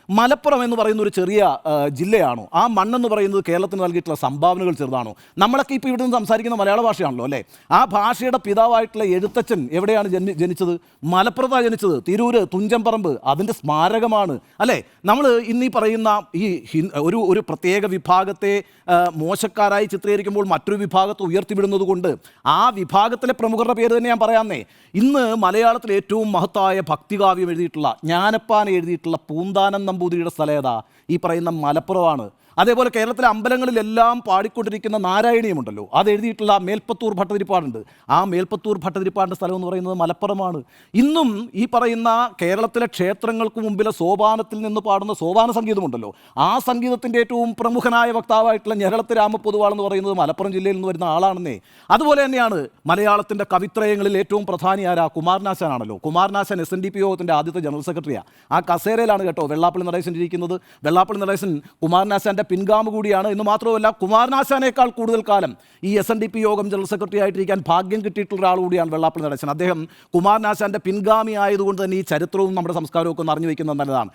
മലപ്പുറം എന്ന് പറയുന്ന ഒരു ചെറിയ ജില്ലയാണോ? ആ മണ്ണെന്ന് പറയുന്നത് കേരളത്തിന് നൽകിയിട്ടുള്ള സംഭാവനകൾ ചെറുതാണോ? നമ്മളൊക്കെ ഇപ്പോൾ ഇവിടെ നിന്ന് സംസാരിക്കുന്ന മലയാള ഭാഷയാണല്ലോ അല്ലേ? ആ ഭാഷയുടെ പിതാവായിട്ടുള്ള എഴുത്തച്ഛൻ എവിടെയാണ് ജനിച്ചത്? മലപ്പുറത്താണ് ജനിച്ചത്. തിരൂര് തുഞ്ചൻപറമ്പ് അതിൻ്റെ സ്മാരകമാണ് അല്ലേ? നമ്മൾ ഇന്നീ പറയുന്ന ഈ ഒരു പ്രത്യേക വിഭാഗത്തെ മോശക്കാരായി ചിത്രീകരിക്കുമ്പോൾ മറ്റൊരു വിഭാഗത്തെ ഉയർത്തിവിടുന്നത് കൊണ്ട് ആ വിഭാഗത്തിലെ പ്രമുഖരുടെ പേര് തന്നെ ഞാൻ പറയാമെന്നേ. ഇന്ന് മലയാളത്തിൽ ഏറ്റവും മഹത്തായ ഭക്തികാവ്യം എഴുതിയിട്ടുള്ള ജ്ഞാനപ്പാന എഴുതിയിട്ടുള്ള പൂന്താനം നമ്പൂതിരിയുടെ സ്ഥലം ഏതാ? ഈ പറയുന്ന മലപ്പുറമാണ്. അതേപോലെ കേരളത്തിലെ അമ്പലങ്ങളിലെല്ലാം പാടിക്കൊണ്ടിരിക്കുന്ന നാരായണീയമുണ്ടല്ലോ, അത് എഴുതിയിട്ടുള്ള മേൽപ്പത്തൂർ ഭട്ടതിരിപ്പാടുണ്ട്. ആ മേൽപ്പത്തൂർ ഭട്ടതിരിപ്പാടിൻ്റെ സ്ഥലം എന്ന് പറയുന്നത് മലപ്പുറമാണ്. ഇന്നും ഈ പറയുന്ന കേരളത്തിലെ ക്ഷേത്രങ്ങൾക്ക് മുമ്പിലെ സോപാനത്തിൽ നിന്ന് പാടുന്ന സോപാന സംഗീതമുണ്ടല്ലോ, ആ സംഗീതത്തിൻ്റെ ഏറ്റവും പ്രമുഖനായ വക്താവായിട്ടുള്ള ഞരളത്ത് രാമപൊതുവാൾ എന്ന് പറയുന്നത് മലപ്പുറം ജില്ലയിൽ നിന്ന് വരുന്ന ആളാണെന്നേ. അതുപോലെ തന്നെയാണ് മലയാളത്തിൻ്റെ കവിത്രയങ്ങളിൽ ഏറ്റവും പ്രധാനി ആരാ? കുമാരനാശാനാണല്ലോ. കുമാരനാശാൻ SNDP യോഗത്തിൻ്റെ ആദ്യത്തെ ജനറൽ സെക്രട്ടറിയാണ്. ആ കസേരയിലാണ് കേട്ടോ വെള്ളാപ്പള്ളി നടേശൻ ഇരിക്കുന്നത്. വെള്ളാപ്പള്ളി നടേശൻ കുമാരനാശാൻ്റെ പിൻഗാമി കൂടിയാണ്. എന്ന് മാത്രമല്ല, കുമാരനാശാനേക്കാൾ കൂടുതൽ കാലം ഈ SNDP യോഗം ജനറൽ സെക്രട്ടറി ആയിട്ടിരിക്കാൻ ഭാഗ്യം കിട്ടിയിട്ടുള്ള ഒരാൾ കൂടിയാണ് വെള്ളാപ്പള്ളി നടേശൻ. അദ്ദേഹം കുമാരനാശാൻ്റെ പിൻഗാമി ആയതുകൊണ്ട് തന്നെ ഈ ചരിത്രവും നമ്മുടെ സംസ്കാരവും ഒക്കെ ഒന്ന് അറിഞ്ഞു വയ്ക്കുന്നത് നല്ലതാണ്.